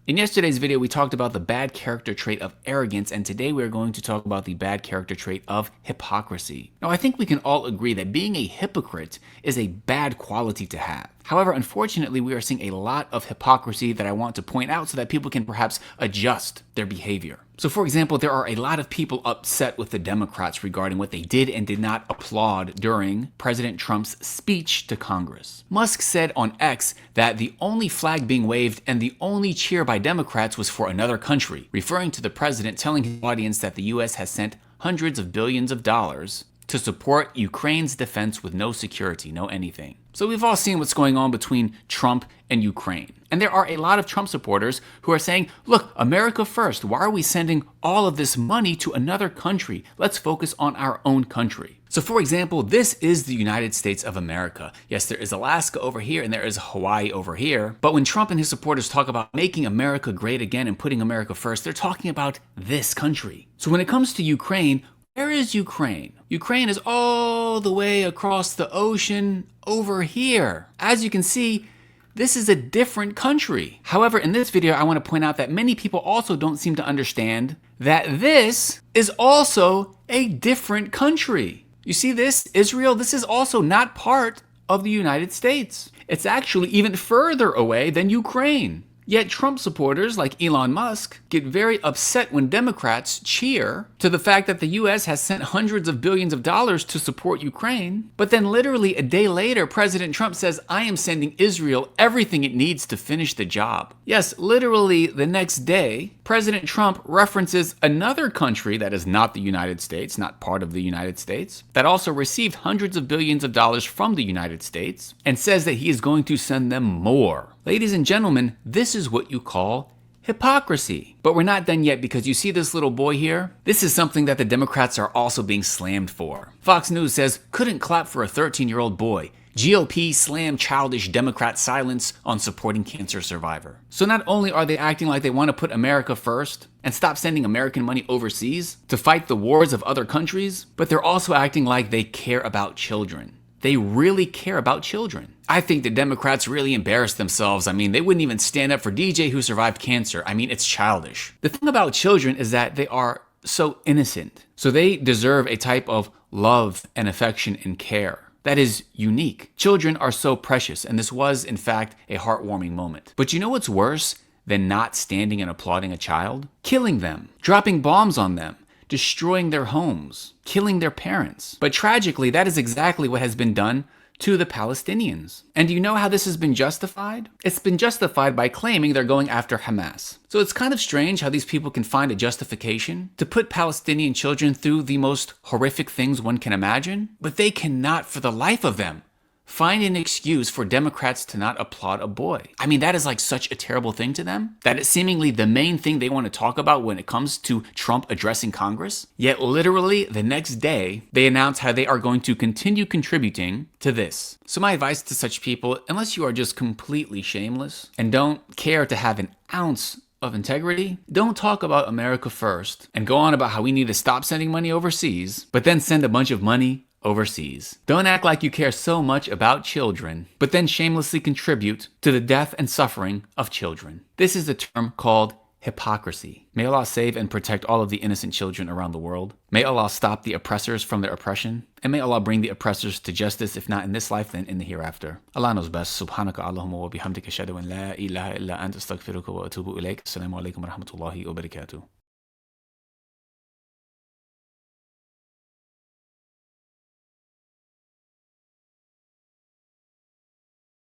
In yesterday's video, we talked about the bad character trait of arrogance, and today we are going to talk about the bad character trait of hypocrisy. Now, I think we can all agree that being a hypocrite is a bad quality to have. However, unfortunately, we are seeing a lot of hypocrisy that I want to point out so that people can perhaps adjust their behavior. So for example, there are a lot of people upset with the Democrats regarding what they did and did not applaud during President Trump's speech to Congress. Musk said on X that the only flag being waved and the only cheer by Democrats was for another country, referring to the president telling his audience that the US has sent hundreds of billions of dollars to support Ukraine's defense with no security, no anything. So we've all seen what's going on between Trump and Ukraine. And there are a lot of Trump supporters who are saying, look, America first. Why are we sending all of this money to another country? Let's focus on our own country. So for example, this is the United States of America. Yes, there is Alaska over here and there is Hawaii over here. But when Trump and his supporters talk about making America great again and putting America first, they're talking about this country. So when it comes to Ukraine, where is Ukraine? Ukraine is all the way across the ocean over here. As you can see, this is a different country. However, in this video, I want to point out that many people also don't seem to understand that this is also a different country. You see this? Israel, this is also not part of the United States. It's actually even further away than Ukraine. Yet Trump supporters like Elon Musk get very upset when Democrats cheer to the fact that the US has sent hundreds of billions of dollars to support Ukraine. But then literally a day later, President Trump says, I am sending Israel everything it needs to finish the job. Yes, literally the next day, President Trump references another country that is not the United States, not part of the United States, that also received hundreds of billions of dollars from the United States, and says that he is going to send them more. Ladies and gentlemen, this is what you call hypocrisy. But we're not done yet, because you see this little boy here? This is something that the Democrats are also being slammed for. Fox News says, couldn't clap for a 13-year-old boy. GOP slam childish Democrat silence on supporting cancer survivor. So not only are they acting like they want to put America first and stop sending American money overseas to fight the wars of other countries, but they're also acting like they care about children. They really care about children. I think the Democrats really embarrassed themselves. I mean, they wouldn't even stand up for DJ who survived cancer. I mean, it's childish. The thing about children is that they are so innocent. So they deserve a type of love and affection and care that is unique. Children are so precious, and this was, in fact, a heartwarming moment. But you know what's worse than not standing and applauding a child? Killing them, dropping bombs on them, destroying their homes, killing their parents. But tragically, that is exactly what has been done to the Palestinians. And do you know how this has been justified? It's been justified by claiming they're going after Hamas. So it's kind of strange how these people can find a justification to put Palestinian children through the most horrific things one can imagine, but they cannot, for the life of them, find an excuse for Democrats to not applaud a boy. I mean, that is like such a terrible thing to them, that it's seemingly the main thing they want to talk about when it comes to Trump addressing Congress. Yet literally the next day, they announce how they are going to continue contributing to this. So my advice to such people, unless you are just completely shameless and don't care to have an ounce of integrity, don't talk about America first and go on about how we need to stop sending money overseas, but then send a bunch of money overseas. Don't act like you care so much about children, but then shamelessly contribute to the death and suffering of children. This is a term called hypocrisy. May Allah save and protect all of the innocent children around the world. May Allah stop the oppressors from their oppression. And may Allah bring the oppressors to justice, if not in this life, then in the hereafter. Allah knows best. Subhanaka Allahumma wa bihamdika ashhadu an la ilaha illa anta astaghfiruka wa atubu ilayk. Assalamu alaikum wa rahmatullahi wa barakatuh.